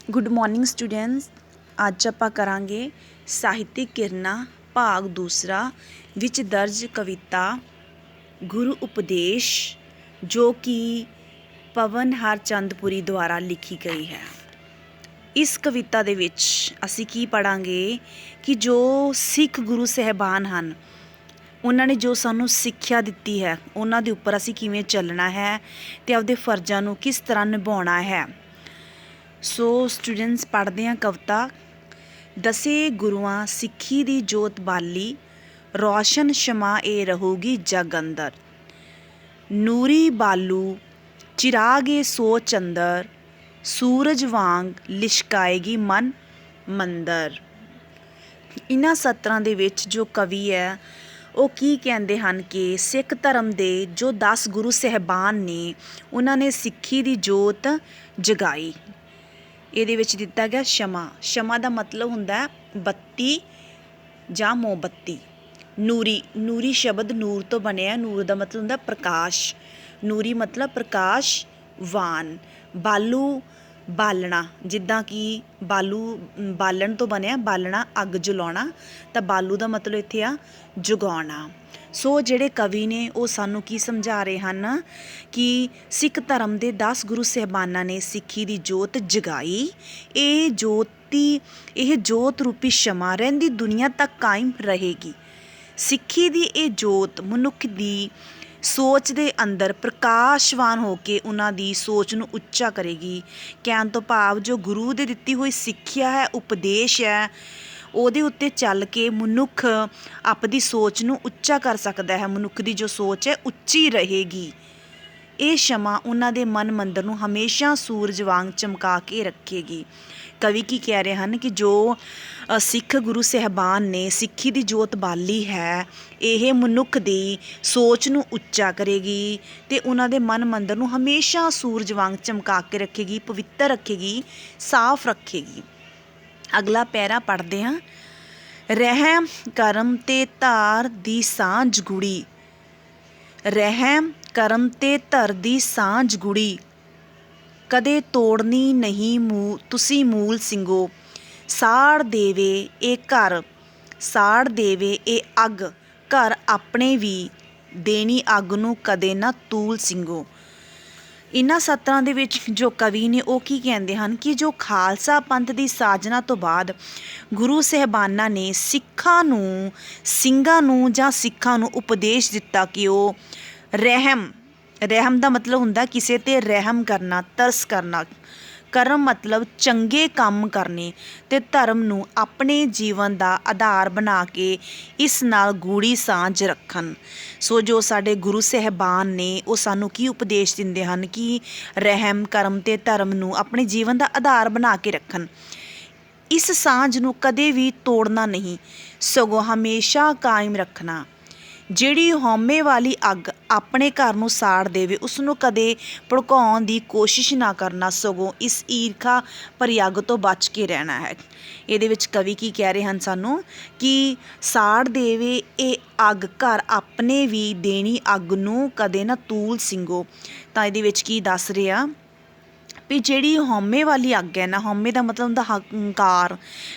Good morning students. ਅੱਜ ਆਪਾਂ ਕਰਾਂਗੇ ਸਾਹਿਤਿਕ ਕਿਰਨਾਂ ਭਾਗ ਦੂਸਰਾ ਵਿੱਚ ਦਰਜ ਕਵਿਤਾ ਗੁਰੂ ਉਪਦੇਸ਼, ਜੋ ਕਿ ਪਵਨ ਹਰਚੰਦਪੁਰੀ ਦੁਆਰਾ ਲਿਖੀ ਗਈ ਹੈ। ਇਸ ਕਵਿਤਾ ਦੇ ਵਿੱਚ ਅਸੀਂ ਕੀ ਪੜ੍ਹਾਂਗੇ ਕਿ ਜੋ ਸਿੱਖ ਗੁਰੂ ਸਾਹਿਬਾਨ ਹਨ, ਉਹਨਾਂ ਨੇ ਜੋ ਸਾਨੂੰ ਸਿੱਖਿਆ ਦਿੱਤੀ ਹੈ, ਉਹਨਾਂ ਦੇ ਉੱਪਰ ਅਸੀਂ ਕਿਵੇਂ ਚੱਲਣਾ ਹੈ ਅਤੇ ਆਪਦੇ ਫਰਜ਼ਾਂ ਨੂੰ ਕਿਸ ਤਰ੍ਹਾਂ ਨਿਭਾਉਣਾ ਹੈ। ਸੋ ਸਟੂਡੈਂਟਸ ਪੜ੍ਹਦੇ ਹਾਂ ਕਵਿਤਾ। ਦਸੇ ਗੁਰੂਆਂ ਸਿੱਖੀ ਦੀ ਜੋਤ ਬਾਲੀ, ਰੌਸ਼ਨ ਸ਼ਮਾ ਏ ਰਹੂਗੀ ਜਗ ਅੰਦਰ। ਨੂਰੀ ਬਾਲੂ ਚਿਰਾਗੇ ਸੋਚ ਅੰਦਰ, ਸੂਰਜ ਵਾਂਗ ਲਿਸ਼ਕਾਏਗੀ ਮਨ ਮੰਦਰ। ਇਹਨਾਂ ਸਤਰਾਂ ਦੇ ਵਿੱਚ ਜੋ ਕਵੀ ਹੈ ਉਹ ਕੀ ਕਹਿੰਦੇ ਹਨ ਕਿ ਸਿੱਖ ਧਰਮ ਦੇ ਜੋ 10 ਗੁਰੂ ਸਾਹਿਬਾਨ ਨੇ, ਉਹਨਾਂ ਨੇ ਸਿੱਖੀ ਦੀ ਜੋਤ ਜਗਾਈ। ਇਹਦੇ ਵਿੱਚ ਦਿੱਤਾ ਗਿਆ ਸ਼ਮਾ। ਸ਼ਮਾ ਦਾ ਮਤਲਬ ਹੁੰਦਾ ਬੱਤੀ ਜਾਂ ਮੋਮਬੱਤੀ। ਨੂਰੀ ਸ਼ਬਦ ਨੂਰ ਤੋਂ ਬਣਿਆ। ਨੂਰ ਦਾ ਮਤਲਬ ਹੁੰਦਾ ਪ੍ਰਕਾਸ਼। ਨੂਰੀ ਮਤਲਬ ਪ੍ਰਕਾਸ਼ਵਾਨ। ਬਾਲੂ ਬਾਲਣਾ, ਜਿੱਦਾਂ ਕਿ ਬਾਲਣ ਤੋਂ ਬਣਿਆ, ਬਾਲਣਾ ਅੱਗ ਜਲਾਉਣਾ, ਤਾਂ ਬਾਲੂ ਦਾ ਮਤਲਬ ਇੱਥੇ ਆ ਜਗਾਉਣਾ। ਸੋ ਜਿਹੜੇ ਕਵੀ ਨੇ ਉਹ ਸਾਨੂੰ ਕੀ ਸਮਝਾ ਰਹੇ ਹਨ ਕਿ ਸਿੱਖ ਧਰਮ ਦੇ 10 ਗੁਰੂ ਸਾਹਿਬਾਨਾਂ ਨੇ ਸਿੱਖੀ ਦੀ ਜੋਤ ਜਗਾਈ। ਇਹ ਜੋਤ ਰੂਪੀ ਸ਼ਮਾ ਰਹਿੰਦੀ ਦੁਨੀਆ ਤੱਕ ਕਾਇਮ ਰਹੇਗੀ। ਸਿੱਖੀ ਦੀ ਇਹ ਜੋਤ ਮਨੁੱਖ ਦੀ ਸੋਚ ਦੇ ਅੰਦਰ ਪ੍ਰਕਾਸ਼ਵਾਨ ਹੋ ਕੇ ਉਹਨਾਂ ਦੀ ਸੋਚ ਨੂੰ ਉੱਚਾ ਕਰੇਗੀ। ਕਹਿਣ ਤੋਂ ਭਾਵ ਜੋ ਗੁਰੂ ਦੇ ਦਿੱਤੀ ਹੋਈ ਸਿੱਖਿਆ ਹੈ, ਉਪਦੇਸ਼ ਹੈ, ਉਹਦੇ ਉੱਤੇ ਚੱਲ ਕੇ ਮਨੁੱਖ ਆਪਣੀ ਸੋਚ ਨੂੰ ਉੱਚਾ ਕਰ ਸਕਦਾ ਹੈ। ਮਨੁੱਖ ਦੀ ਜੋ ਸੋਚ ਹੈ ਉੱਚੀ ਰਹੇਗੀ। ਇਹ ਸ਼ਮਾ ਉਹਨਾਂ ਦੇ ਮਨ ਮੰਦਰ ਨੂੰ ਹਮੇਸ਼ਾ ਸੂਰਜ ਵਾਂਗ ਚਮਕਾ ਕੇ ਰੱਖੇਗੀ। ਕਵੀ ਕੀ ਕਹਿ ਰਹੇ ਹਨ ਕਿ ਜੋ ਸਿੱਖ ਗੁਰੂ ਸਾਹਿਬਾਨ ਨੇ ਸਿੱਖੀ ਦੀ ਜੋਤ ਬਾਲੀ ਹੈ, ਇਹ ਮਨੁੱਖ ਦੀ ਸੋਚ ਨੂੰ ਉੱਚਾ ਕਰੇਗੀ ਅਤੇ ਉਹਨਾਂ ਦੇ ਮਨ ਮੰਦਰ ਨੂੰ ਹਮੇਸ਼ਾ ਸੂਰਜ ਵਾਂਗ ਚਮਕਾ ਕੇ ਰੱਖੇਗੀ, ਪਵਿੱਤਰ ਰੱਖੇਗੀ, ਸਾਫ਼ ਰੱਖੇਗੀ। ਅਗਲਾ ਪੈਰਾ ਪੜ੍ਹਦੇ ਹਾਂ। ਰਹਿਮ ਕਰਮ ਤੇ ਧਾਰ ਦੀ ਸਾਂਝ ਗੁੜੀ, ਰਹਿਮ ਕਰਮ ਤੇ ਧਰ ਦੀ ਸਾਂਝ ਗੁੜੀ, ਕਦੇ ਤੋੜਨੀ ਨਹੀਂ ਤੁਸੀਂ ਮੂਲ ਸਿੰਘੋ। ਸਾੜ ਦੇਵੇ ਇਹ ਘਰ, ਸਾੜ ਦੇਵੇ ਇਹ ਅੱਗ, ਘਰ ਆਪਣੇ ਵੀ ਦੇਣੀ ਅੱਗ ਨੂੰ ਕਦੇ ਨਾ ਤੂਲ ਸਿੰਘੋ। ਇਹਨਾਂ ਸਤਰਾਂ ਦੇ ਵਿੱਚ ਜੋ ਕਵੀ ਨੇ ਉਹ ਕੀ ਕਹਿੰਦੇ ਹਨ ਕਿ ਜੋ ਖਾਲਸਾ ਪੰਥ ਦੀ ਸਾਜਨਾ ਤੋਂ ਬਾਅਦ ਗੁਰੂ ਸਾਹਿਬਾਨਾਂ ਨੇ ਸਿੰਘਾਂ ਨੂੰ ਜਾਂ ਸਿੱਖਾਂ ਨੂੰ ਉਪਦੇਸ਼ ਦਿੱਤਾ ਕਿ ਉਹ ਰਹਿਮ ਦਾ ਮਤਲਬ ਹੁੰਦਾ ਕਿਸੇ 'ਤੇ ਰਹਿਮ ਕਰਨਾ, ਤਰਸ ਕਰਨਾ। ਕਰਮ ਮਤਲਬ ਚੰਗੇ ਕੰਮ ਕਰਨੇ, ਅਤੇ ਧਰਮ ਨੂੰ ਆਪਣੇ ਜੀਵਨ ਦਾ ਆਧਾਰ ਬਣਾ ਕੇ ਇਸ ਨਾਲ ਗੂੜੀ ਸਾਂਝ ਰੱਖਣ। ਸੋ ਜੋ ਸਾਡੇ ਗੁਰੂ ਸਾਹਿਬਾਨ ਨੇ ਉਹ ਸਾਨੂੰ ਕੀ ਉਪਦੇਸ਼ ਦਿੰਦੇ ਹਨ ਕਿ ਰਹਿਮ ਕਰਮ ਅਤੇ ਧਰਮ ਨੂੰ ਆਪਣੇ ਜੀਵਨ ਦਾ ਆਧਾਰ ਬਣਾ ਕੇ ਰੱਖਣ। ਇਸ ਸਾਂਝ ਨੂੰ ਕਦੇ ਵੀ ਤੋੜਨਾ ਨਹੀਂ, ਸਗੋਂ ਹਮੇਸ਼ਾ ਕਾਇਮ ਰੱਖਣਾ। ਜਿਹੜੀ ਹਉਮੈ ਵਾਲੀ ਅੱਗ ਆਪਣੇ ਘਰ ਨੂੰ ਸਾੜ ਦੇਵੇ, ਉਸ ਨੂੰ ਕਦੇ ਭੜਕਾਉਣ ਦੀ ਕੋਸ਼ਿਸ਼ ਨਾ ਕਰਨਾ, ਸਗੋਂ ਇਸ ਈਰਖਾ ਭਰੀ ਅੱਗ ਤੋਂ ਬਚ ਕੇ ਰਹਿਣਾ ਹੈ। ਇਹਦੇ ਵਿੱਚ ਕਵੀ ਕੀ ਕਹਿ ਰਹੇ ਹਨ ਸਾਨੂੰ ਕਿ ਸਾੜ ਦੇਵੇ ਇਹ ਅੱਗ, ਘਰ ਆਪਣੇ ਵੀ ਦੇਣੀ ਅੱਗ ਨੂੰ ਕਦੇ ਨਾ ਤੂਲ ਸਿੰਘੋ। ਤਾਂ ਇਹਦੇ ਵਿੱਚ ਕੀ ਦੱਸ ਰਿਹਾ ਵੀ ਜਿਹੜੀ ਹਉਮੈ ਵਾਲੀ ਅੱਗ ਹੈ ਨਾ, ਹਉਮੈ ਦਾ ਮਤਲਬ ਹੁੰਦਾ ਹੰਕਾਰ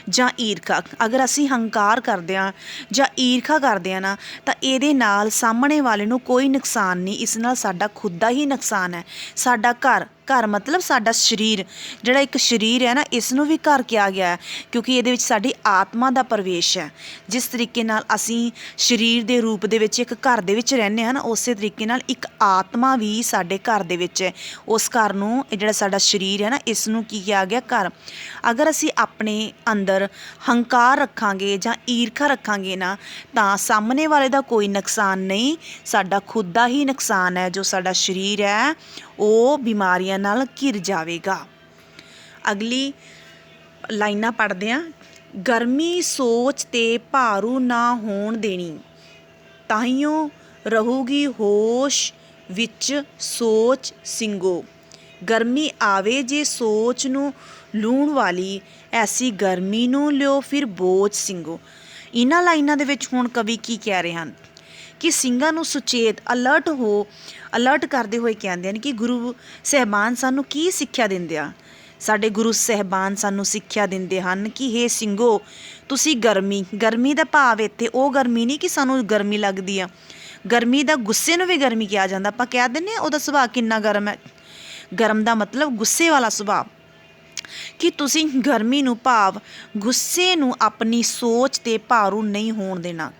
ਜਾਂ ਈਰਖਾ। ਅਗਰ ਅਸੀਂ ਹੰਕਾਰ ਕਰਦੇ ਹਾਂ ਜਾਂ ਈਰਖਾ ਕਰਦੇ ਹਾਂ ਨਾ, ਤਾਂ ਇਹਦੇ ਨਾਲ ਸਾਹਮਣੇ ਵਾਲੇ ਨੂੰ ਕੋਈ ਨੁਕਸਾਨ ਨਹੀਂ, ਇਸ ਨਾਲ ਸਾਡਾ ਖੁਦ ਦਾ ਹੀ ਨੁਕਸਾਨ ਹੈ। ਸਾਡਾ ਘਰ ਮਤਲਬ ਸਾਡਾ ਸਰੀਰ, ਜਿਹੜਾ ਇੱਕ ਸਰੀਰ ਹੈ ਨਾ, ਇਸ ਨੂੰ ਵੀ ਘਰ ਕਿਹਾ ਗਿਆ ਹੈ ਕਿਉਂਕਿ ਇਹਦੇ ਵਿੱਚ ਸਾਡੀ ਆਤਮਾ ਦਾ ਪ੍ਰਵੇਸ਼ ਹੈ। ਜਿਸ ਤਰੀਕੇ ਨਾਲ ਅਸੀਂ ਸਰੀਰ ਦੇ ਰੂਪ ਦੇ ਵਿੱਚ ਇੱਕ ਘਰ ਦੇ ਵਿੱਚ ਰਹਿੰਦੇ ਹਾਂ ਨਾ, ਉਸੇ ਤਰੀਕੇ ਨਾਲ ਇੱਕ ਆਤਮਾ ਵੀ ਸਾਡੇ ਘਰ ਦੇ ਵਿੱਚ ਹੈ। ਉਸ ਘਰ ਨੂੰ, ਜਿਹੜਾ ਸਾਡਾ ਸਰੀਰ ਹੈ ਨਾ, ਇਸ ਨੂੰ ਕੀ ਕਿਹਾ ਗਿਆ? ਘਰ। ਅਗਰ ਅਸੀਂ ਆਪਣੇ ਅੰਦਰ ਹੰਕਾਰ ਰੱਖਾਂਗੇ ਜਾਂ ਈਰਖਾ ਰੱਖਾਂਗੇ ਨਾ, ਤਾਂ ਸਾਹਮਣੇ ਵਾਲੇ ਦਾ ਕੋਈ ਨੁਕਸਾਨ ਨਹੀਂ, ਸਾਡਾ ਖੁਦ ਦਾ ਹੀ ਨੁਕਸਾਨ ਹੈ। ਜੋ ਸਾਡਾ ਸਰੀਰ ਹੈ ਉਹ ਬਿਮਾਰੀਆਂ ਨਾਲ ਘਿਰ ਜਾਵੇਗਾ। ਅਗਲੀ ਲਾਈਨਾਂ ਪੜ੍ਹਦੇ ਹਾਂ। ਗਰਮੀ ਸੋਚ ਤੇ ਭਾਰੂ ਨਾ ਹੋਣ ਦੇਣੀ, ਤਾਹੀਓਂ ਰਹੂਗੀ ਹੋਸ਼ ਵਿੱਚ ਸੋਚ ਸਿੰਘੋ। ਗਰਮੀ ਆਵੇ ਜੇ ਸੋਚ ਨੂੰ ਲੂਣ ਵਾਲੀ, ਐਸੀ ਗਰਮੀ ਨੂੰ ਲਿਓ ਫਿਰ ਬੋਝ ਸਿੰਘੋ। ਇਹਨਾਂ ਲਾਈਨਾਂ ਦੇ ਵਿੱਚ ਹੁਣ ਕਵੀ ਕੀ ਕਹਿ ਰਹੇ ਹਨ ਕਿ ਸਿੰਘਾਂ ਨੂੰ ਸੁਚੇਤ ਅਲਰਟ ਕਰਦੇ ਹੋਏ ਕਹਿੰਦੇ ਹਨ ਕਿ ਗੁਰੂ ਸਾਹਿਬਾਨ ਸਾਨੂੰ ਕੀ ਸਿੱਖਿਆ ਦਿੰਦੇ ਆ। ਸਾਡੇ ਗੁਰੂ ਸਾਹਿਬਾਨ ਸਾਨੂੰ ਸਿੱਖਿਆ ਦਿੰਦੇ ਹਨ ਕਿ ਹੇ ਸਿੰਘੋ, ਤੁਸੀਂ ਗਰਮੀ ਦਾ ਭਾਵ ਇੱਥੇ ਉਹ ਗਰਮੀ ਨਹੀਂ ਕਿ ਸਾਨੂੰ ਗਰਮੀ ਲੱਗਦੀ ਆ। ਗਰਮੀ ਦਾ ਗੁੱਸੇ ਨੂੰ ਵੀ ਗਰਮੀ ਕਿਹਾ ਜਾਂਦਾ। ਆਪਾਂ ਕਹਿ ਦਿੰਦੇ ਹਾਂ ਉਹਦਾ ਸੁਭਾਅ ਕਿੰਨਾ ਗਰਮ ਹੈ। ਗਰਮ ਦਾ ਮਤਲਬ ਗੁੱਸੇ ਵਾਲਾ ਸੁਭਾਅ। ਕਿ ਤੁਸੀਂ ਗਰਮੀ ਨੂੰ ਭਾਵ ਗੁੱਸੇ ਨੂੰ ਆਪਣੀ ਸੋਚ 'ਤੇ ਭਾਰੂ ਨਹੀਂ ਹੋਣ ਦੇਣਾ।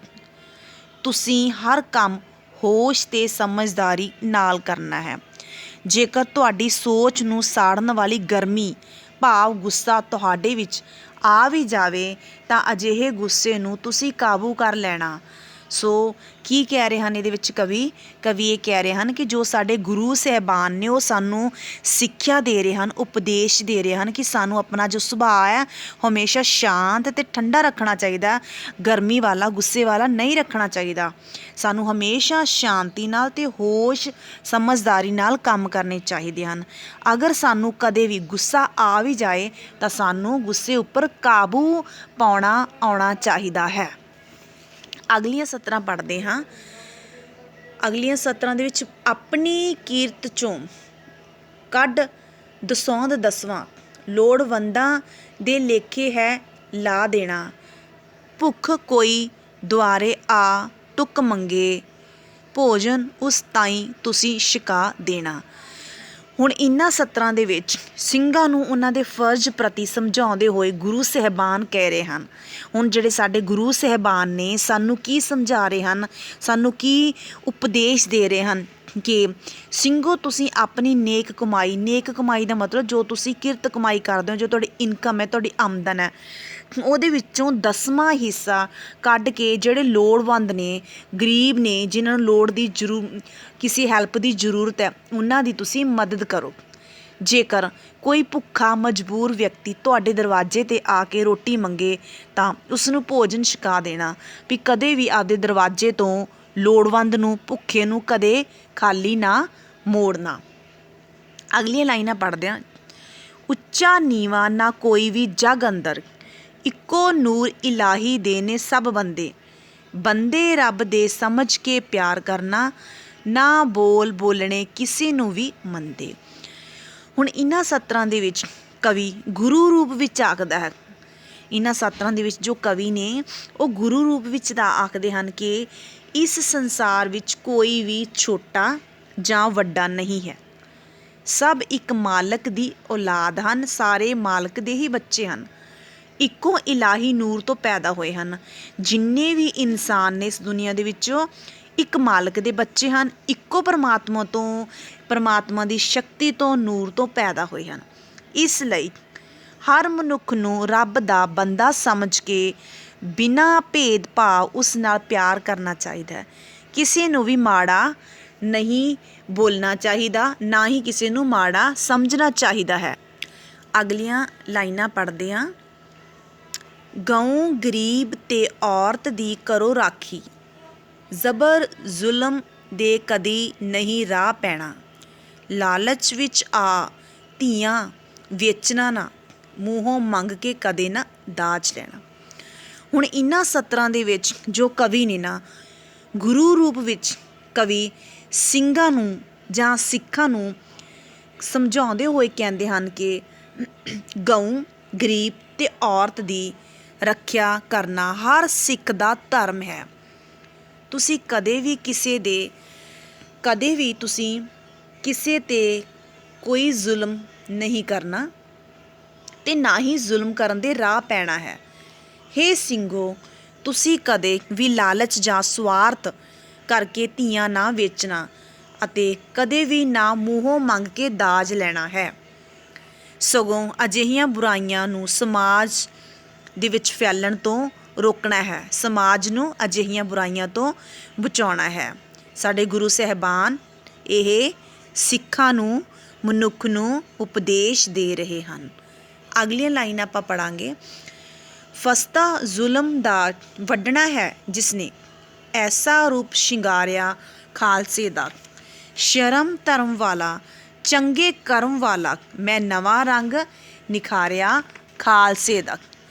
ਤੁਸੀਂ ਹਰ ਕੰਮ ਹੋਸ਼ ਅਤੇ ਸਮਝਦਾਰੀ ਨਾਲ ਕਰਨਾ ਹੈ। ਜੇਕਰ ਤੁਹਾਡੀ ਸੋਚ ਨੂੰ ਸਾੜਨ ਵਾਲੀ ਗਰਮੀ ਭਾਵ ਗੁੱਸਾ ਤੁਹਾਡੇ ਵਿੱਚ ਆ ਵੀ ਜਾਵੇ ਤਾਂ ਅਜਿਹੇ ਗੁੱਸੇ ਨੂੰ ਤੁਸੀਂ ਕਾਬੂ ਕਰ ਲੈਣਾ। ਸੋ ਕੀ ਕਹਿ ਰਹੇ ਹਨ ਇਹਦੇ ਵਿੱਚ ਕਵੀ ਇਹ ਕਹਿ ਰਹੇ ਹਨ ਕਿ ਜੋ ਸਾਡੇ ਗੁਰੂ ਸਾਹਿਬਾਨ ਨੇ ਉਹ ਸਾਨੂੰ ਸਿੱਖਿਆ ਦੇ ਰਹੇ ਹਨ, ਉਪਦੇਸ਼ ਦੇ ਰਹੇ ਹਨ ਕਿ ਸਾਨੂੰ ਆਪਣਾ ਜੋ ਸੁਭਾਅ ਹੈ ਹਮੇਸ਼ਾ ਸ਼ਾਂਤ ਅਤੇ ਠੰਡਾ ਰੱਖਣਾ ਚਾਹੀਦਾ, ਗਰਮੀ ਵਾਲਾ ਗੁੱਸੇ ਵਾਲਾ ਨਹੀਂ ਰੱਖਣਾ ਚਾਹੀਦਾ। ਸਾਨੂੰ ਹਮੇਸ਼ਾ ਸ਼ਾਂਤੀ ਨਾਲ ਅਤੇ ਹੋਸ਼ ਸਮਝਦਾਰੀ ਨਾਲ ਕੰਮ ਕਰਨੇ ਚਾਹੀਦੇ ਹਨ। ਅਗਰ ਸਾਨੂੰ ਕਦੇ ਵੀ ਗੁੱਸਾ ਆ ਵੀ ਜਾਏ ਤਾਂ ਸਾਨੂੰ ਗੁੱਸੇ ਉੱਪਰ ਕਾਬੂ ਪਾਉਣਾ ਆਉਣਾ ਚਾਹੀਦਾ ਹੈ। ਅਗਲੀਆਂ ਸਤਰਾਂ ਪੜ੍ਹਦੇ ਹਾਂ। ਅਗਲੀਆਂ ਸਤਰਾਂ ਦੇ ਵਿੱਚ ਆਪਣੀ ਕੀਰਤ 'ਚੋਂ ਕੱਢ ਦਸੌਂਦ ਦਸਵਾਂ, ਲੋੜਵੰਦਾਂ ਦੇ ਲੇਖੇ ਹੈ ਲਾ ਦੇਣਾ। ਭੁੱਖ ਕੋਈ ਦੁਆਰੇ ਆ ਟੁੱਕ ਮੰਗੇ, ਭੋਜਨ ਉਸ ਤਾਈਂ ਤੁਸੀਂ ਛਕਾ ਦੇਣਾ। ਹੁਣ ਇਹਨਾਂ ਸਤਰਾਂ ਦੇ ਵਿੱਚ ਸਿੰਘਾਂ ਨੂੰ ਉਹਨਾਂ ਦੇ ਫਰਜ਼ ਪ੍ਰਤੀ ਸਮਝਾਉਂਦੇ ਹੋਏ ਗੁਰੂ ਸਾਹਿਬਾਨ ਕਹਿ ਰਹੇ ਹਨ। ਹੁਣ ਜਿਹੜੇ ਸਾਡੇ ਗੁਰੂ ਸਾਹਿਬਾਨ ਨੇ ਸਾਨੂੰ ਕੀ ਸਮਝਾ ਰਹੇ ਹਨ, ਸਾਨੂੰ ਕੀ ਉਪਦੇਸ਼ ਦੇ ਰਹੇ ਹਨ ਕਿ ਸਿੰਘੋ ਤੁਸੀਂ ਆਪਣੀ ਨੇਕ ਕਮਾਈ ਦਾ ਮਤਲਬ ਜੋ ਤੁਸੀਂ ਕਿਰਤ ਕਮਾਈ ਕਰਦੇ ਹੋ, ਜੋ ਤੁਹਾਡੀ ਇਨਕਮ ਹੈ, ਤੁਹਾਡੀ ਆਮਦਨ ਹੈ, ਉਹਦੇ ਵਿੱਚੋਂ 10ਵਾਂ ਹਿੱਸਾ ਕੱਢ ਕੇ ਜਿਹੜੇ ਲੋੜਵੰਦ ਨੇ, ਗਰੀਬ ਨੇ, ਜਿਨ੍ਹਾਂ ਨੂੰ ਲੋੜ ਦੀ ਕਿਸੇ ਹੈਲਪ ਦੀ ਜ਼ਰੂਰਤ ਹੈ, ਉਹਨਾਂ ਦੀ ਤੁਸੀਂ ਮਦਦ ਕਰੋ। ਜੇਕਰ ਕੋਈ ਭੁੱਖਾ ਮਜਬੂਰ ਵਿਅਕਤੀ ਤੁਹਾਡੇ ਦਰਵਾਜ਼ੇ 'ਤੇ ਆ ਕੇ ਰੋਟੀ ਮੰਗੇ ਤਾਂ ਉਸ ਨੂੰ ਭੋਜਨ ਛਕਾ ਦੇਣਾ। ਵੀ ਕਦੇ ਵੀ ਆਪਦੇ ਦਰਵਾਜ਼ੇ ਤੋਂ ਲੋੜਵੰਦ ਨੂੰ, ਭੁੱਖੇ ਨੂੰ ਕਦੇ ਖਾਲੀ ਨਾ ਮੋੜਨਾ। ਅਗਲੀਆਂ ਲਾਈਨਾਂ ਪੜ੍ਹਦੇ ਹਾਂ। ਉੱਚਾ ਨੀਵਾਂ ਨਾ ਕੋਈ ਵੀ ਜਗ ਅੰਦਰ, ਇੱਕੋ ਨੂਰ ਇਲਾਹੀ ਦੇ ਨੇ ਸਭ ਬੰਦੇ ਰੱਬ ਦੇ ਸਮਝ ਕੇ ਪਿਆਰ ਕਰਨਾ, ਨਾ ਬੋਲਣੇ ਕਿਸੇ ਨੂੰ ਵੀ ਮੰਦੇ। ਹੁਣ ਇਹਨਾਂ ਸਤਰਾਂ ਦੇ ਵਿੱਚ ਕਵੀ ਗੁਰੂ ਰੂਪ ਵਿੱਚ ਆਖਦਾ ਹੈ। ਇਹਨਾਂ ਸਤਰਾਂ ਦੇ ਵਿੱਚ ਜੋ ਕਵੀ ਨੇ ਉਹ ਗੁਰੂ ਰੂਪ ਵਿੱਚ ਦਾ ਆਖਦੇ ਹਨ ਕਿ ਇਸ ਸੰਸਾਰ ਵਿੱਚ ਕੋਈ ਵੀ ਛੋਟਾ ਜਾਂ ਵੱਡਾ ਨਹੀਂ ਹੈ। ਸਭ ਇੱਕ ਮਾਲਕ ਦੀ ਔਲਾਦ ਹਨ, ਸਾਰੇ ਮਾਲਕ ਦੇ ਹੀ ਬੱਚੇ ਹਨ, ਇੱਕੋ ਇਲਾਹੀ ਨੂਰ ਤੋਂ ਪੈਦਾ ਹੋਏ ਹਨ। ਜਿੰਨੇ ਵੀ ਇਨਸਾਨ ਨੇ ਇਸ ਦੁਨੀਆ ਦੇ ਵਿੱਚੋਂ ਇੱਕ ਮਾਲਕ ਦੇ ਬੱਚੇ ਹਨ, ਇੱਕੋ ਪਰਮਾਤਮਾ ਦੀ ਸ਼ਕਤੀ ਤੋਂ, ਨੂਰ ਤੋਂ ਪੈਦਾ ਹੋਏ ਹਨ। ਇਸ ਲਈ ਹਰ ਮਨੁੱਖ ਨੂੰ ਰੱਬ ਦਾ ਬੰਦਾ ਸਮਝ ਕੇ ਬਿਨਾਂ ਭੇਦਭਾਵ ਉਸ ਨਾਲ ਪਿਆਰ ਕਰਨਾ ਚਾਹੀਦਾ ਹੈ। ਕਿਸੇ ਨੂੰ ਵੀ ਮਾੜਾ ਨਹੀਂ ਬੋਲਣਾ ਚਾਹੀਦਾ, ਨਾ ਹੀ ਕਿਸੇ ਨੂੰ ਮਾੜਾ ਸਮਝਣਾ ਚਾਹੀਦਾ ਹੈ। ਅਗਲੀਆਂ ਲਾਈਨਾਂ ਪੜ੍ਹਦੇ ਹਾਂ। ਗਊ ਗਰੀਬ ਤੇ ਔਰਤ ਦੀ ਕਰੋ ਰਾਖੀ, ਜ਼ਬਰ ਜ਼ੁਲਮ ਦੇ ਕਦੀ ਨਹੀਂ ਰਾਹ ਪੈਣਾ। ਲਾਲਚ ਵਿੱਚ ਆ ਧੀਆਂ ਵੇਚਣਾ ਨਾ, ਮੂੰਹੋਂ ਮੰਗ ਕੇ ਕਦੇ ਨਾ ਦਾਜ ਲੈਣਾ। ਹੁਣ ਇਹਨਾਂ ਸਤਰਾਂ ਦੇ ਵਿੱਚ ਜੋ ਕਵੀ ਨੇ ਨਾ, ਗੁਰੂ ਰੂਪ ਵਿੱਚ ਕਵੀ ਸਿੰਘਾਂ ਨੂੰ ਜਾਂ ਸਿੱਖਾਂ ਨੂੰ ਸਮਝਾਉਂਦੇ ਹੋਏ ਕਹਿੰਦੇ ਹਨ ਕਿ ਗਊ ਗਰੀਬ ਅਤੇ ਔਰਤ ਦੀ ਰੱਖਿਆ ਕਰਨਾ ਹਰ ਸਿੱਖ ਦਾ ਧਰਮ ਹੈ। ਤੁਸੀਂ ਕਦੇ ਵੀ ਕਿਸੇ 'ਤੇ ਕੋਈ ਜ਼ੁਲਮ ਨਹੀਂ ਕਰਨਾ ਅਤੇ ਨਾ ਹੀ ਜ਼ੁਲਮ ਕਰਨ ਦੇ ਰਾਹ ਪੈਣਾ ਹੈ। ਹੇ ਸਿੰਘੋ, ਤੁਸੀਂ ਕਦੇ ਵੀ ਲਾਲਚ ਜਾਂ ਸਵਾਰਥ ਕਰਕੇ ਧੀਆਂ ਨਾ ਵੇਚਣਾ ਅਤੇ ਕਦੇ ਵੀ ਨਾ ਮੂੰਹੋਂ ਮੰਗ ਕੇ ਦਾਜ ਲੈਣਾ ਹੈ। ਸਗੋਂ ਅਜਿਹੀਆਂ ਬੁਰਾਈਆਂ ਨੂੰ ਸਮਾਜ ਦੇ ਵਿੱਚ ਫੈਲਣ ਤੋਂ ਰੋਕਣਾ ਹੈ, ਸਮਾਜ ਨੂੰ ਅਜਿਹੀਆਂ ਬੁਰਾਈਆਂ ਤੋਂ ਬਚਾਉਣਾ ਹੈ। ਸਾਡੇ ਗੁਰੂ ਸਾਹਿਬਾਨ ਇਹ ਸਿੱਖਾਂ ਨੂੰ, ਮਨੁੱਖ ਨੂੰ ਉਪਦੇਸ਼ ਦੇ ਰਹੇ ਹਨ। ਅਗਲੀਆਂ ਲਾਈਨਾਂ ਆਪਾਂ ਪੜ੍ਹਾਂਗੇ। ਫਸਤਾ ਜ਼ੁਲਮ ਦਾ ਵੱਢਣਾ ਹੈ ਜਿਸਨੇ, ਐਸਾ ਰੂਪ ਸ਼ਿੰਗਾਰਿਆ ਖਾਲਸੇ ਦਾ। ਸ਼ਰਮ ਧਰਮ ਵਾਲਾ, ਚੰਗੇ ਕਰਮ ਵਾਲਾ, ਮੈਂ ਨਵਾਂ ਰੰਗ ਨਿਖਾਰਿਆ ਖਾਲਸੇ ਦਾ।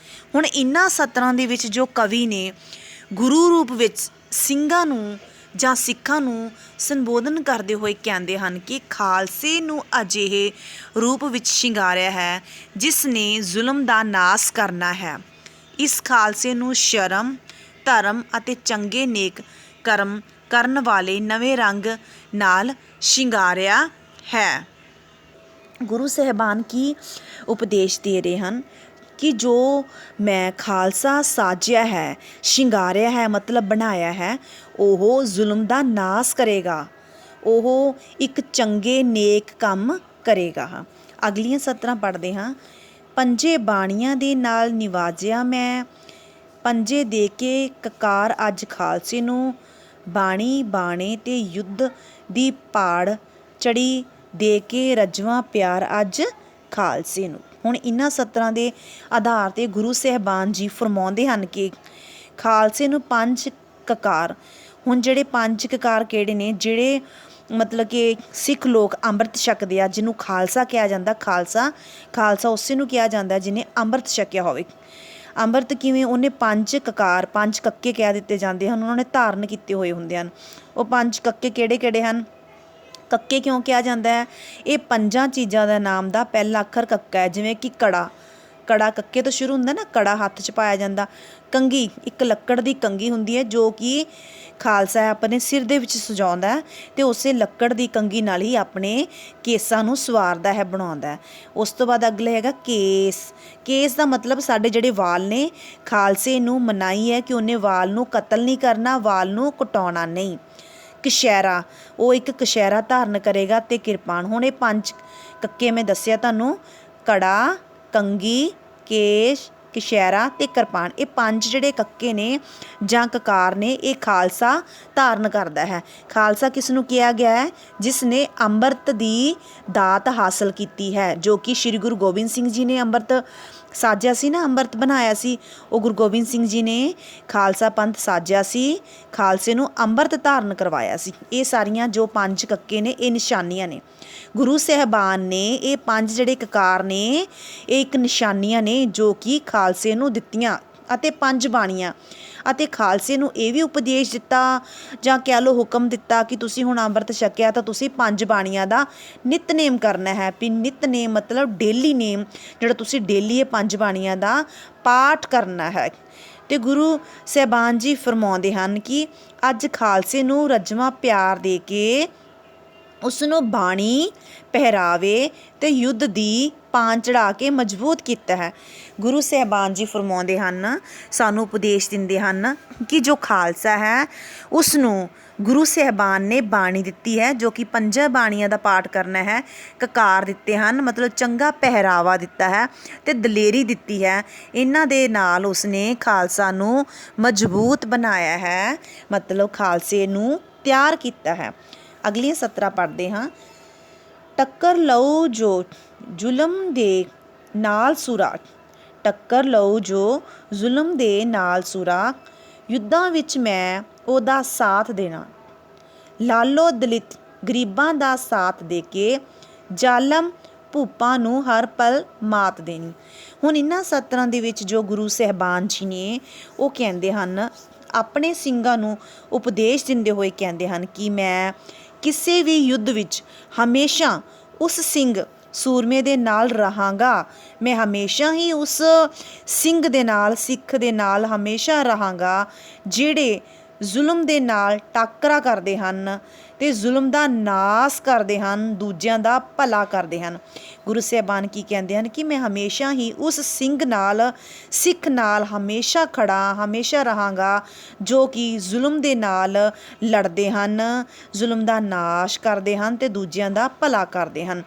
ਹੁਣ ਇਹਨਾਂ ਸਤਰਾਂ ਦੇ ਵਿੱਚ ਜੋ ਕਵੀ ਨੇ ਗੁਰੂ ਰੂਪ ਵਿੱਚ ਸਿੰਘਾਂ ਨੂੰ ਜਾਂ ਸਿੱਖਾਂ ਨੂੰ ਸੰਬੋਧਨ ਕਰਦੇ ਹੋਏ ਕਹਿੰਦੇ ਹਨ ਕਿ ਖਾਲਸੇ ਨੂੰ ਅਜਿਹੇ ਰੂਪ ਵਿੱਚ ਸ਼ਿੰਗਾਰਿਆ ਹੈ ਜਿਸ ਨੇ ਜ਼ੁਲਮ ਦਾ ਨਾਸ ਕਰਨਾ ਹੈ। ਇਸ ਖਾਲਸੇ ਨੂੰ ਸ਼ਰਮ, ਧਰਮ ਅਤੇ ਚੰਗੇ ਨੇਕ ਕਰਮ ਕਰਨ ਵਾਲੇ ਨਵੇਂ ਰੰਗ ਨਾਲ ਸ਼ਿੰਗਾਰਿਆ ਹੈ। ਗੁਰੂ ਸਾਹਿਬਾਨ ਕੀ ਉਪਦੇਸ਼ ਦੇ ਰਹੇ ਹਨ ਕਿ ਜੋ ਮੈਂ ਖਾਲਸਾ ਸਾਜਿਆ ਹੈ, ਸ਼ਿੰਗਾਰਿਆ ਹੈ, ਮਤਲਬ ਬਣਾਇਆ ਹੈ, ਉਹ ਜ਼ੁਲਮ ਦਾ ਨਾਸ ਕਰੇਗਾ, ਉਹ ਇੱਕ ਚੰਗੇ ਨੇਕ ਕੰਮ ਕਰੇਗਾ। ਅਗਲੀਆਂ ਸਤਰਾਂ ਪੜ੍ਹਦੇ ਹਾਂ। ਪੰਜੇ ਬਾਣੀਆਂ ਦੇ ਨਾਲ ਨਿਵਾਜਿਆ ਮੈਂ, ਪੰਜੇ ਦੇ ਕੇ ਕਕਾਰ ਅੱਜ ਖਾਲਸੇ ਨੂੰ, ਬਾਣੀ ਬਾਣੇ ਤੇ ਯੁੱਧ ਦੀ ਪਾੜ ਚੜੀ ਦੇ ਕੇ ਰਜਵਾਂ ਪਿਆਰ ਅੱਜ ਖਾਲਸੇ ਨੂੰ। ਹੁਣ ਇਹਨਾਂ ਸਤਰਾਂ ਦੇ ਆਧਾਰ 'ਤੇ ਗੁਰੂ ਸਾਹਿਬਾਨ ਜੀ ਫਰਮਾਉਂਦੇ ਹਨ ਕਿ ਖਾਲਸੇ ਨੂੰ ਪੰਜ ਕਕਾਰ, ਹੁਣ ਜਿਹੜੇ ਪੰਜ ਕਕਾਰ ਕਿਹੜੇ ਨੇ, ਜਿਹੜੇ ਮਤਲਬ ਕਿ ਸਿੱਖ ਲੋਕ ਅੰਮ੍ਰਿਤ ਛਕਦੇ ਆ, ਜਿਹਨੂੰ ਖਾਲਸਾ ਕਿਹਾ ਜਾਂਦਾ। ਖਾਲਸਾ ਉਸੇ ਨੂੰ ਕਿਹਾ ਜਾਂਦਾ ਜਿਹਨੇ ਅੰਮ੍ਰਿਤ ਛਕਿਆ ਹੋਵੇ। ਅੰਮ੍ਰਿਤ ਕਿਵੇਂ, ਉਹਨੇ ਪੰਜ ਕਕਾਰ, ਪੰਜ ਕੱਕੇ ਕਹਿ ਦਿੱਤੇ ਜਾਂਦੇ ਹਨ, ਉਹਨਾਂ ਨੇ ਧਾਰਨ ਕੀਤੇ ਹੋਏ ਹੁੰਦੇ ਹਨ। ਉਹ ਪੰਜ ਕੱਕੇ ਕਿਹੜੇ ਕਿਹੜੇ ਹਨ? ਕੱਕੇ ਕਿਉਂ ਕਿਹਾ ਜਾਂਦਾ ਹੈ? ਇਹ ਪੰਜਾਂ ਚੀਜ਼ਾਂ ਦਾ ਨਾਮ ਦਾ ਪਹਿਲਾ ਅੱਖਰ ਕੱਕਾ ਹੈ। ਜਿਵੇਂ ਕਿ ਕੜਾ, ਕੜਾ ਕੱਕੇ ਤੋਂ ਸ਼ੁਰੂ ਹੁੰਦਾ ਨਾ, ਕੜਾ ਹੱਥ 'ਚ ਪਾਇਆ ਜਾਂਦਾ। ਕੰਘੀ, ਇੱਕ ਲੱਕੜ ਦੀ ਕੰਘੀ ਹੁੰਦੀ ਹੈ ਜੋ ਕਿ ਖਾਲਸਾ ਆਪਣੇ ਸਿਰ ਦੇ ਵਿੱਚ ਸਜਾਉਂਦਾ ਹੈ ਅਤੇ ਉਸੇ ਲੱਕੜ ਦੀ ਕੰਘੀ ਨਾਲ ਹੀ ਆਪਣੇ ਕੇਸਾਂ ਨੂੰ ਸਵਾਰਦਾ ਹੈ, ਬਣਾਉਂਦਾ ਹੈ। ਉਸ ਤੋਂ ਬਾਅਦ ਅਗਲਾ ਹੈਗਾ ਕੇਸ। ਕੇਸ ਦਾ ਮਤਲਬ ਸਾਡੇ ਜਿਹੜੇ ਵਾਲ ਨੇ, ਖਾਲਸੇ ਨੂੰ ਮਨਾਹੀ ਹੈ ਕਿ ਉਹਨੇ ਵਾਲ ਨੂੰ ਕਤਲ ਨਹੀਂ ਕਰਨਾ, ਵਾਲ ਨੂੰ ਕਟਾਉਣਾ ਨਹੀਂ। ਕਛਹਿਰਾ, ਉਹ ਇੱਕ ਕਛਹਿਰਾ ਧਾਰਨ ਕਰੇਗਾ ਅਤੇ ਕਿਰਪਾਨ। ਹੁਣ ਇਹ ਪੰਜ ਕੱਕੇ ਮੈਂ ਦੱਸਿਆ ਤੁਹਾਨੂੰ, ਕੜਾ, ਕੰਘੀ, ਕੇਸ, ਕਛਹਿਰਾ ਅਤੇ ਕਿਰਪਾਨ। ਇਹ ਪੰਜ ਜਿਹੜੇ ਕੱਕੇ ਨੇ ਜਾਂ ਕਕਾਰ ਨੇ, ਇਹ ਖਾਲਸਾ ਧਾਰਨ ਕਰਦਾ ਹੈ। ਖਾਲਸਾ ਕਿਸ ਨੂੰ ਕਿਹਾ ਗਿਆ ਹੈ? ਜਿਸ ਨੇ ਅੰਮ੍ਰਿਤ ਦੀ ਦਾਤ ਹਾਸਲ ਕੀਤੀ ਹੈ, ਜੋ ਕਿ ਸ਼੍ਰੀ ਗੁਰੂ ਗੋਬਿੰਦ ਸਿੰਘ ਜੀ ਨੇ ਅੰਮ੍ਰਿਤ ਸਾਜਿਆ ਸੀ ਨਾ, ਅੰਮ੍ਰਿਤ ਬਣਾਇਆ ਸੀ। ਉਹ ਗੁਰੂ ਗੋਬਿੰਦ ਸਿੰਘ ਜੀ ਨੇ ਖਾਲਸਾ ਪੰਥ ਸਾਜਿਆ ਸੀ, ਖਾਲਸੇ ਨੂੰ ਅੰਮ੍ਰਿਤ ਧਾਰਨ ਕਰਵਾਇਆ ਸੀ। ਇਹ ਸਾਰੀਆਂ ਜੋ ਪੰਜ ਕੱਕੇ ਨੇ, ਇਹ ਨਿਸ਼ਾਨੀਆਂ ਨੇ। ਗੁਰੂ ਸਾਹਿਬਾਨ ਨੇ ਇਹ ਪੰਜ ਜਿਹੜੇ ਕਕਾਰ ਨੇ, ਇਹ ਇੱਕ ਨਿਸ਼ਾਨੀਆਂ ਨੇ ਜੋ ਕਿ ਖਾਲਸੇ ਨੂੰ ਦਿੱਤੀਆਂ, ਅਤੇ ਪੰਜ ਬਾਣੀਆਂ। ਅਤੇ ਖਾਲਸੇ ਨੂੰ ਇਹ ਵੀ ਉਪਦੇਸ਼ ਦਿੱਤਾ ਜਾਂ ਕਹਿ ਲਓ ਹੁਕਮ ਦਿੱਤਾ ਕਿ ਤੁਸੀਂ ਹੁਣ ਅੰਮ੍ਰਿਤ ਛਕਿਆ ਤਾਂ ਤੁਸੀਂ ਪੰਜ ਬਾਣੀਆਂ ਦਾ ਨਿਤਨੇਮ ਕਰਨਾ ਹੈ। ਵੀ ਨਿਤਨੇਮ ਮਤਲਬ ਡੇਲੀ ਨੇਮ, ਜਿਹੜਾ ਤੁਸੀਂ ਡੇਲੀ ਇਹ ਪੰਜ ਬਾਣੀਆਂ ਦਾ ਪਾਠ ਕਰਨਾ ਹੈ। ਅਤੇ ਗੁਰੂ ਸਾਹਿਬਾਨ ਜੀ ਫਰਮਾਉਂਦੇ ਹਨ ਕਿ ਅੱਜ ਖਾਲਸੇ ਨੂੰ ਰਜਵਾਂ ਪਿਆਰ ਦੇ ਕੇ ਉਸ ਨੂੰ ਬਾਣੀ, ਪਹਿਰਾਵੇ ਅਤੇ ਯੁੱਧ ਦੀ ਪਾਨ ਚੜ੍ਹਾ ਕੇ ਮਜ਼ਬੂਤ ਕੀਤਾ ਹੈ। ਗੁਰੂ ਸਾਹਿਬਾਨ ਜੀ ਫਰਮਾਉਂਦੇ ਹਨ, ਸਾਨੂੰ ਉਪਦੇਸ਼ ਦਿੰਦੇ ਹਨ ਕਿ ਜੋ ਖਾਲਸਾ ਹੈ ਉਸ ਨੂੰ ਗੁਰੂ ਸਾਹਿਬਾਨ ਨੇ ਬਾਣੀ ਦਿੱਤੀ ਹੈ, ਜੋ ਕਿ ਪੰਜਾਂ ਬਾਣੀਆਂ ਦਾ ਪਾਠ ਕਰਨਾ ਹੈ। ਕਕਾਰ ਦਿੱਤੇ ਹਨ, ਮਤਲਬ ਚੰਗਾ ਪਹਿਰਾਵਾ ਦਿੱਤਾ ਹੈ ਅਤੇ ਦਲੇਰੀ ਦਿੱਤੀ ਹੈ। ਇਹਨਾਂ ਦੇ ਨਾਲ ਉਸਨੇ ਖਾਲਸਾ ਨੂੰ ਮਜ਼ਬੂਤ ਬਣਾਇਆ ਹੈ, ਮਤਲਬ ਖਾਲਸੇ ਨੂੰ ਤਿਆਰ ਕੀਤਾ ਹੈ। ਅਗਲੀਆਂ ਸਤਰਾਂ ਪੜ੍ਹਦੇ ਹਾਂ। ਟੱਕਰ ਲਓ ਜੋ ਜ਼ੁਲਮ ਦੇ ਨਾਲ ਸੁਰਾ, ਟੱਕਰ ਲਓ ਜੋ ਜ਼ੁਲਮ ਦੇ ਨਾਲ ਸੁਰਾ, ਯੁੱਧਾਂ ਵਿੱਚ ਮੈਂ ਉਹਦਾ ਸਾਥ ਦੇਣਾ, ਲਾਲੋ ਦਲਿਤ ਗਰੀਬਾਂ ਦਾ ਸਾਥ ਦੇ ਕੇ ਜ਼ਾਲਮ ਭੂਪਾਂ ਨੂੰ ਹਰ ਪਲ ਮਾਤ ਦੇਣੀ। ਹੁਣ ਇਹਨਾਂ ਸਤਰਾਂ ਦੇ ਵਿੱਚ ਜੋ ਗੁਰੂ ਸਾਹਿਬਾਨ ਜੀ ਨੇ ਉਹ ਕਹਿੰਦੇ ਹਨ, ਆਪਣੇ ਸਿੰਘਾਂ ਨੂੰ ਉਪਦੇਸ਼ ਦਿੰਦੇ ਹੋਏ ਕਹਿੰਦੇ ਹਨ ਕਿ ਮੈਂ ਕਿਸੇ ਵੀ ਯੁੱਧ ਵਿੱਚ ਹਮੇਸ਼ਾ ਉਸ ਸਿੰਘ ਸੂਰਮੇ ਦੇ ਨਾਲ ਰਹਾਂਗਾ। ਮੈਂ ਹਮੇਸ਼ਾ ਹੀ ਉਸ ਸਿੰਘ ਦੇ ਨਾਲ, ਸਿੱਖ ਦੇ ਨਾਲ ਹਮੇਸ਼ਾ ਰਹਾਂਗਾ ਜਿਹੜੇ ਜ਼ੁਲਮ ਦੇ ਨਾਲ ਟਾਕਰਾ ਕਰਦੇ ਹਨ ਅਤੇ ਜ਼ੁਲਮ ਦਾ ਨਾਸ ਕਰਦੇ ਹਨ, ਦੂਜਿਆਂ ਦਾ ਭਲਾ ਕਰਦੇ ਹਨ। ਗੁਰੂ ਸਾਹਿਬਾਨ ਕੀ ਕਹਿੰਦੇ ਹਨ ਕਿ ਮੈਂ ਹਮੇਸ਼ਾ ਹੀ ਉਸ ਸਿੰਘ ਨਾਲ, ਸਿੱਖ ਨਾਲ ਹਮੇਸ਼ਾ ਖੜਾ, ਹਮੇਸ਼ਾ ਰਹਾਂਗਾ ਜੋ ਕਿ ਜ਼ੁਲਮ ਦੇ ਨਾਲ ਲੜਦੇ ਹਨ, ਜ਼ੁਲਮ ਦਾ ਨਾਸ਼ ਕਰਦੇ ਹਨ ਅਤੇ ਦੂਜਿਆਂ ਦਾ ਭਲਾ ਕਰਦੇ ਹਨ।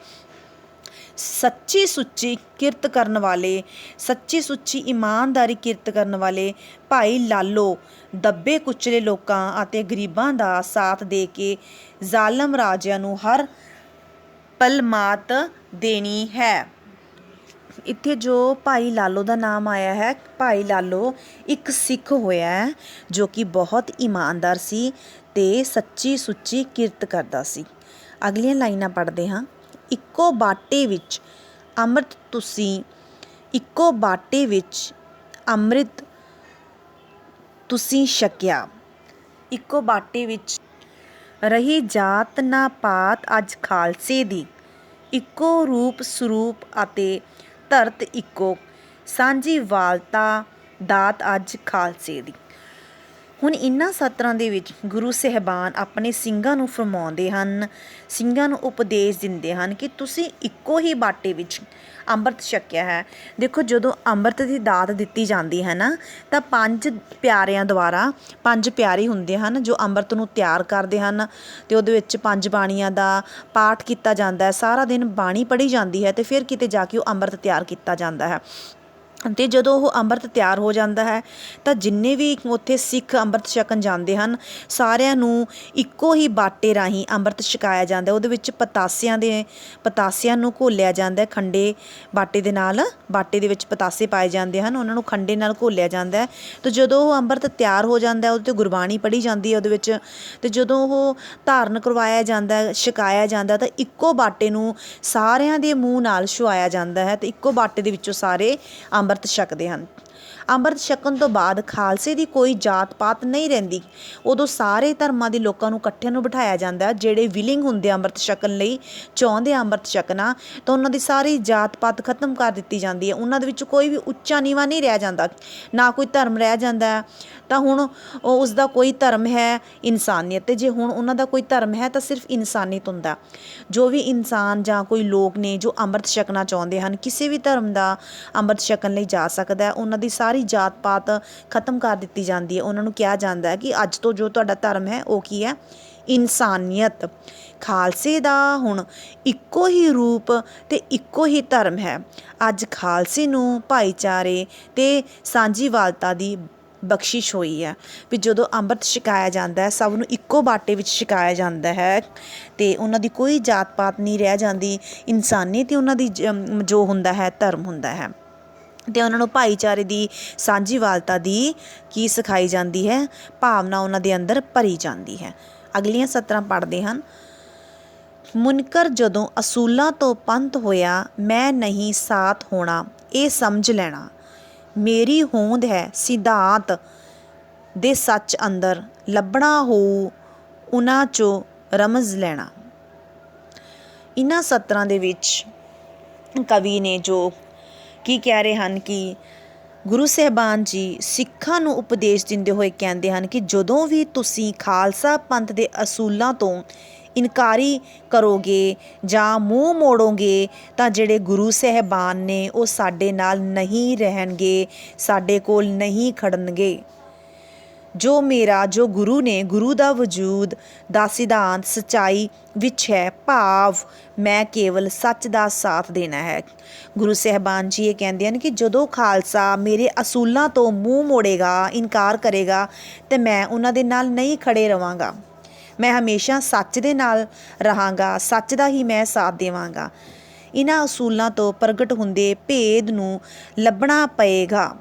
ਸੱਚੀ ਸੁੱਚੀ ਕਿਰਤ ਕਰਨ ਵਾਲੇ, ਸੱਚੀ ਸੁੱਚੀ ਇਮਾਨਦਾਰੀ ਕਿਰਤ ਕਰਨ ਵਾਲੇ ਭਾਈ ਲਾਲੋ ਦੱਬੇ ਕੁਚਲੇ ਲੋਕਾਂ ਅਤੇ ਗਰੀਬਾਂ ਦਾ ਸਾਥ ਦੇ ਕੇ ਜ਼ਾਲਮ ਰਾਜਿਆਂ ਨੂੰ ਹਰ ਪਲ ਮਾਤ ਦੇਣੀ ਹੈ। ਇੱਥੇ ਜੋ ਭਾਈ ਲਾਲੋ ਦਾ ਨਾਮ ਆਇਆ ਹੈ, ਭਾਈ ਲਾਲੋ ਇੱਕ ਸਿੱਖ ਹੋਇਆ ਹੈ ਜੋ ਕਿ ਬਹੁਤ ਇਮਾਨਦਾਰ ਸੀ ਅਤੇ ਸੱਚੀ ਸੁੱਚੀ ਕਿਰਤ ਕਰਦਾ ਸੀ। ਅਗਲੀਆਂ ਲਾਈਨਾਂ ਪੜ੍ਹਦੇ ਹਾਂ। ਇੱਕੋ ਬਾਟੇ ਵਿੱਚ ਅੰਮ੍ਰਿਤ ਤੁਸੀਂ, ਇੱਕੋ ਬਾਟੇ ਵਿੱਚ ਅੰਮ੍ਰਿਤ ਤੁਸੀਂ ਛਕਿਆ, ਇੱਕੋ ਬਾਟੇ ਵਿੱਚ ਰਹੀ ਜਾਤ ਨਾ ਪਾਤ ਅੱਜ ਖਾਲਸੇ ਦੀ, ਇੱਕੋ ਰੂਪ ਸਰੂਪ ਅਤੇ ਧਰਤ ਇੱਕੋ, ਸਾਂਝੀ ਵਾਲਤਾ ਦਾਤ ਅੱਜ ਖਾਲਸੇ ਦੀ। ਹੁਣ ਇਹਨਾਂ ਸਤਰਾਂ ਦੇ ਵਿੱਚ ਗੁਰੂ ਸਾਹਿਬਾਨ ਆਪਣੇ ਸਿੰਘਾਂ ਨੂੰ ਫਰਮਾਉਂਦੇ ਹਨ, ਸਿੰਘਾਂ ਨੂੰ ਉਪਦੇਸ਼ ਦਿੰਦੇ ਹਨ ਕਿ ਤੁਸੀਂ ਇੱਕੋ ਹੀ ਬਾਟੇ ਵਿੱਚ ਅੰਮ੍ਰਿਤ ਛਕਿਆ ਹੈ। ਦੇਖੋ, ਜਦੋਂ ਅੰਮ੍ਰਿਤ ਦੀ ਦਾਤ ਦਿੱਤੀ ਜਾਂਦੀ ਹੈ ਨਾ, ਤਾਂ 5 ਪਿਆਰਿਆਂ ਦੁਆਰਾ, 5 ਪਿਆਰੇ ਹੁੰਦੇ ਹਨ ਜੋ ਅੰਮ੍ਰਿਤ ਨੂੰ ਤਿਆਰ ਕਰਦੇ ਹਨ, ਅਤੇ ਉਹਦੇ ਵਿੱਚ 5 ਬਾਣੀਆਂ ਦਾ ਪਾਠ ਕੀਤਾ ਜਾਂਦਾ ਹੈ। ਸਾਰਾ ਦਿਨ ਬਾਣੀ ਪੜ੍ਹੀ ਜਾਂਦੀ ਹੈ ਅਤੇ ਫਿਰ ਕਿਤੇ ਜਾ ਕੇ ਉਹ ਅੰਮ੍ਰਿਤ ਤਿਆਰ ਕੀਤਾ ਜਾਂਦਾ ਹੈ। ਅਤੇ ਜਦੋਂ ਉਹ ਅੰਮ੍ਰਿਤ ਤਿਆਰ ਹੋ ਜਾਂਦਾ ਹੈ ਤਾਂ ਜਿੰਨੇ ਵੀ ਉੱਥੇ ਸਿੱਖ ਅੰਮ੍ਰਿਤ ਛਕਣ ਜਾਂਦੇ ਹਨ, ਸਾਰਿਆਂ ਨੂੰ ਇੱਕੋ ਹੀ ਬਾਟੇ ਰਾਹੀਂ ਅੰਮ੍ਰਿਤ ਛਕਾਇਆ ਜਾਂਦਾ। ਉਹਦੇ ਵਿੱਚ ਪਤਾਸਿਆਂ ਨੂੰ ਘੋਲਿਆ ਜਾਂਦਾ, ਖੰਡੇ ਬਾਟੇ ਦੇ ਨਾਲ, ਬਾਟੇ ਦੇ ਵਿੱਚ ਪਤਾਸੇ ਪਾਏ ਜਾਂਦੇ ਹਨ, ਉਹਨਾਂ ਨੂੰ ਖੰਡੇ ਨਾਲ ਘੋਲਿਆ ਜਾਂਦਾ ਹੈ। ਅਤੇ ਜਦੋਂ ਉਹ ਅੰਮ੍ਰਿਤ ਤਿਆਰ ਹੋ ਜਾਂਦਾ, ਉਹਦੇ 'ਤੇ ਗੁਰਬਾਣੀ ਪੜ੍ਹੀ ਜਾਂਦੀ ਹੈ ਉਹਦੇ ਵਿੱਚ, ਅਤੇ ਜਦੋਂ ਉਹ ਧਾਰਨ ਕਰਵਾਇਆ ਜਾਂਦਾ, ਛਕਾਇਆ ਜਾਂਦਾ, ਤਾਂ ਇੱਕੋ ਬਾਟੇ ਨੂੰ ਸਾਰਿਆਂ ਦੇ ਮੂੰਹ ਨਾਲ ਛੁਆਇਆ ਜਾਂਦਾ ਹੈ ਅਤੇ ਇੱਕੋ ਬਾਟੇ ਦੇ ਵਿੱਚੋਂ ਸਾਰੇ ਅੰਮ੍ਰਿਤ ਛਕਦੇ ਹਨ। ਅੰਮ੍ਰਿਤ ਛਕਣ ਤੋਂ ਬਾਅਦ ਖਾਲਸੇ ਦੀ ਕੋਈ ਜਾਤ ਪਾਤ ਨਹੀਂ ਰਹਿੰਦੀ। ਉਦੋਂ ਸਾਰੇ ਧਰਮਾਂ ਦੇ ਲੋਕਾਂ ਨੂੰ ਇਕੱਠਿਆਂ ਨੂੰ ਬਿਠਾਇਆ ਜਾਂਦਾ, ਜਿਹੜੇ ਵਿਲਿੰਗ ਹੁੰਦੇ ਅੰਮ੍ਰਿਤ ਛਕਣ ਲਈ, ਚਾਹੁੰਦੇ ਅੰਮ੍ਰਿਤ ਛਕਣਾ, ਤਾਂ ਉਹਨਾਂ ਦੀ ਸਾਰੀ ਜਾਤ ਪਾਤ ਖਤਮ ਕਰ ਦਿੱਤੀ ਜਾਂਦੀ ਹੈ। ਉਹਨਾਂ ਦੇ ਵਿੱਚ ਕੋਈ ਵੀ ਉੱਚਾ ਨੀਵਾਂ ਨਹੀਂ ਰਹਿ ਜਾਂਦਾ, ਨਾ ਕੋਈ ਧਰਮ ਰਹਿ ਜਾਂਦਾ। ਤਾਂ ਹੁਣ ਉਸ ਦਾ ਕੋਈ ਧਰਮ ਹੈ ਇਨਸਾਨੀਅਤ, ਅਤੇ ਜੇ ਹੁਣ ਉਹਨਾਂ ਦਾ ਕੋਈ ਧਰਮ ਹੈ ਤਾਂ ਸਿਰਫ ਇਨਸਾਨੀਅਤ ਹੁੰਦਾ। ਜੋ ਵੀ ਇਨਸਾਨ ਜਾਂ ਕੋਈ ਲੋਕ ਨੇ ਜੋ ਅੰਮ੍ਰਿਤ ਛਕਣਾ ਚਾਹੁੰਦੇ ਹਨ, ਕਿਸੇ ਵੀ ਧਰਮ ਦਾ ਅੰਮ੍ਰਿਤ ਛਕਣ ਲਈ ਜਾ ਸਕਦਾ। ਉਹਨਾਂ ਦੀ ਸਾਰੀ ਜਾਤ ਪਾਤ ਖਤਮ ਕਰ ਦਿੱਤੀ ਜਾਂਦੀ ਹੈ। ਉਹਨਾਂ ਨੂੰ ਕਿਹਾ ਜਾਂਦਾ ਹੈ ਕਿ ਅੱਜ ਤੋਂ ਜੋ ਤੁਹਾਡਾ ਧਰਮ ਹੈ ਉਹ ਕੀ ਹੈ? ਇਨਸਾਨੀਅਤ। ਖਾਲਸੇ ਦਾ ਹੁਣ ਇੱਕੋ ਹੀ ਰੂਪ ਅਤੇ ਇੱਕੋ ਹੀ ਧਰਮ ਹੈ। ਅੱਜ ਖਾਲਸੇ ਨੂੰ ਭਾਈਚਾਰੇ ਅਤੇ ਸਾਂਝੀਵਾਲਤਾ ਦੀ ਬਖਸ਼ਿਸ਼ ਹੋਈ ਹੈ ਵੀ ਜਦੋਂ ਅੰਮ੍ਰਿਤ ਛਕਾਇਆ ਜਾਂਦਾ ਹੈ, ਸਭ ਨੂੰ ਇੱਕੋ ਬਾਟੇ ਵਿੱਚ ਛਕਾਇਆ ਜਾਂਦਾ ਹੈ ਅਤੇ ਉਹਨਾਂ ਦੀ ਕੋਈ ਜਾਤ ਪਾਤ ਨਹੀਂ ਰਹਿ ਜਾਂਦੀ। ਇਨਸਾਨੀਅਤ ਹੀ ਉਹਨਾਂ ਦੀ ਜੋ ਹੁੰਦਾ ਹੈ ਧਰਮ ਹੁੰਦਾ ਹੈ, ਅਤੇ ਉਹਨਾਂ ਨੂੰ ਭਾਈਚਾਰੇ ਦੀ, ਸਾਂਝੀਵਾਲਤਾ ਦੀ ਕੀ ਸਿਖਾਈ ਜਾਂਦੀ ਹੈ? ਭਾਵਨਾ ਉਹਨਾਂ ਦੇ ਅੰਦਰ ਭਰੀ ਜਾਂਦੀ ਹੈ। ਅਗਲੀਆਂ ਸਤਰਾਂ ਪੜ੍ਹਦੇ ਹਨ। ਮੁਨਕਰ ਜਦੋਂ ਅਸੂਲਾਂ ਤੋਂ ਪੰਥ ਹੋਇਆ, ਮੈਂ ਨਹੀਂ ਸਾਥ ਹੋਣਾ ਇਹ ਸਮਝ ਲੈਣਾ, ਮੇਰੀ ਹੋਂਦ ਹੈ ਸਿਧਾਂਤ ਦੇ ਸੱਚ ਅੰਦਰ, ਲੱਭਣਾ ਹੋਊ ਉਹਨਾਂ 'ਚੋਂ ਰਮਜ਼ ਲੈਣਾ। ਇਹਨਾਂ ਸਤਰਾਂ ਦੇ ਵਿੱਚ ਕਵੀ ਨੇ ਜੋ ਕੀ ਕਹਿ ਰਹੇ ਹਨ ਕਿ ਗੁਰੂ ਸਾਹਿਬਾਨ ਜੀ ਸਿੱਖਾਂ ਨੂੰ ਉਪਦੇਸ਼ ਦਿੰਦੇ ਹੋਏ ਕਹਿੰਦੇ ਹਨ ਕਿ ਜਦੋਂ ਵੀ ਤੁਸੀਂ ਖਾਲਸਾ ਪੰਥ ਦੇ ਅਸੂਲਾਂ ਤੋਂ ਇਨਕਾਰੀ ਕਰੋਗੇ ਜਾਂ ਮੂੰਹ ਮੋੜੋਗੇ ਤਾਂ ਜਿਹੜੇ ਗੁਰੂ ਸਾਹਿਬਾਨ ਨੇ ਉਹ ਸਾਡੇ ਨਾਲ ਨਹੀਂ ਰਹਿਣਗੇ, ਸਾਡੇ ਕੋਲ ਨਹੀਂ ਖੜਨਗੇ। ਜੋ ਗੁਰੂ ਨੇ, ਗੁਰੂ ਦਾ ਵਜੂਦ ਦਾ ਸਿਧਾਂਤ ਸੱਚਾਈ ਵਿੱਚ ਹੈ, ਭਾਵ ਮੈਂ ਕੇਵਲ ਸੱਚ ਦਾ ਸਾਥ ਦੇਣਾ ਹੈ। ਗੁਰੂ ਸਾਹਿਬਾਨ ਜੀ ਇਹ ਕਹਿੰਦੇ ਹਨ ਕਿ ਜਦੋਂ ਖਾਲਸਾ ਮੇਰੇ ਅਸੂਲਾਂ ਤੋਂ ਮੂੰਹ ਮੋੜੇਗਾ, ਇਨਕਾਰ ਕਰੇਗਾ, ਤਾਂ ਮੈਂ ਉਹਨਾਂ ਦੇ ਨਾਲ ਨਹੀਂ ਖੜੇ ਰਵਾਂਗਾ। ਮੈਂ ਹਮੇਸ਼ਾ ਸੱਚ ਦੇ ਨਾਲ ਰਹਾਂਗਾ, ਸੱਚ ਦਾ ਹੀ ਮੈਂ ਸਾਥ ਦੇਵਾਂਗਾ। ਇਹਨਾਂ ਅਸੂਲਾਂ ਤੋਂ ਪ੍ਰਗਟ ਹੁੰਦੇ ਭੇਦ ਨੂੰ ਲੱਭਣਾ ਪਏਗਾ।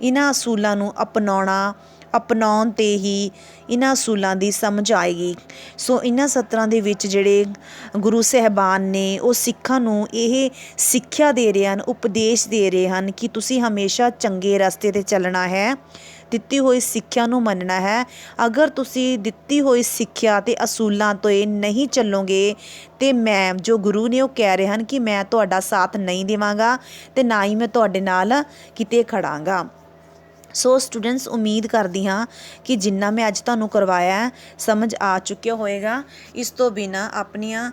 ਇਹਨਾਂ ਅਸੂਲਾਂ ਨੂੰ ਅਪਣਾਉਣ 'ਤੇ ਹੀ ਇਹਨਾਂ ਅਸੂਲਾਂ ਦੀ ਸਮਝ ਆਏਗੀ। ਸੋ ਇਹਨਾਂ ਸਤਰਾਂ ਦੇ ਵਿੱਚ ਜਿਹੜੇ ਗੁਰੂ ਸਾਹਿਬਾਨ ਨੇ ਉਹ ਸਿੱਖਾਂ ਨੂੰ ਇਹ ਸਿੱਖਿਆ ਦੇ ਰਹੇ ਹਨ, ਉਪਦੇਸ਼ ਦੇ ਰਹੇ ਹਨ ਕਿ ਤੁਸੀਂ ਹਮੇਸ਼ਾ ਚੰਗੇ ਰਸਤੇ 'ਤੇ ਚੱਲਣਾ ਹੈ, ਦਿੱਤੀ ਹੋਈ ਸਿੱਖਿਆ ਨੂੰ ਮੰਨਣਾ ਹੈ। ਅਗਰ ਤੁਸੀਂ ਦਿੱਤੀ ਹੋਈ ਸਿੱਖਿਆ ਅਤੇ ਅਸੂਲਾਂ 'ਤੇ ਨਹੀਂ ਚੱਲੋਗੇ ਅਤੇ ਮੈਂ ਜੋ ਗੁਰੂ ਨੇ ਉਹ ਕਹਿ ਰਹੇ ਹਨ ਕਿ ਮੈਂ ਤੁਹਾਡਾ ਸਾਥ ਨਹੀਂ ਦੇਵਾਂਗਾ ਅਤੇ ਨਾ ਹੀ ਮੈਂ ਤੁਹਾਡੇ ਨਾਲ ਕਿਤੇ ਖੜਾਂਗਾ। ਸੋ ਸਟੂਡੈਂਟਸ, ਉਮੀਦ ਕਰਦੀ ਹਾਂ ਕਿ ਜਿੰਨਾ ਮੈਂ ਅੱਜ ਤੁਹਾਨੂੰ ਕਰਵਾਇਆ ਸਮਝ ਆ ਚੁੱਕਿਆ ਹੋਏਗਾ। ਇਸ ਤੋਂ ਬਿਨਾਂ ਆਪਣੀਆਂ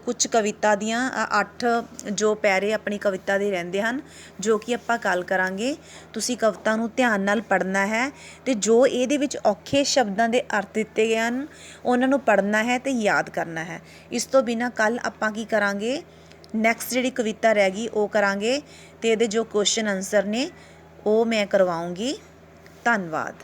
ਕੁਝ ਕਵਿਤਾ ਦੀਆਂ 8 ਜੋ ਪੈਰੇ ਆਪਣੀ ਕਵਿਤਾ ਦੇ ਰਹਿੰਦੇ ਹਨ, ਜੋ ਕਿ ਆਪਾਂ ਗੱਲ ਕਰਾਂਗੇ। ਤੁਸੀਂ ਕਵਿਤਾ ਨੂੰ ਧਿਆਨ ਨਾਲ ਪੜ੍ਹਨਾ ਹੈ ਅਤੇ ਜੋ ਇਹਦੇ ਵਿੱਚ ਔਖੇ ਸ਼ਬਦਾਂ ਦੇ ਅਰਥ ਦਿੱਤੇ ਗਏ ਹਨ ਉਹਨਾਂ ਨੂੰ ਪੜ੍ਹਨਾ ਹੈ ਅਤੇ ਯਾਦ ਕਰਨਾ ਹੈ। ਇਸ ਤੋਂ ਬਿਨਾਂ ਕੱਲ੍ਹ ਆਪਾਂ ਕੀ ਕਰਾਂਗੇ, ਨੈਕਸਟ ਜਿਹੜੀ ਕਵਿਤਾ ਰਹਿ ਗਈ ਉਹ ਕਰਾਂਗੇ ਅਤੇ ਇਹਦੇ ਜੋ ਕੁਐਸਚਨ ਆਨਸਰ ਨੇ ਉਹ ਮੈਂ ਕਰਵਾਉਂਗੀ। ਧੰਨਵਾਦ।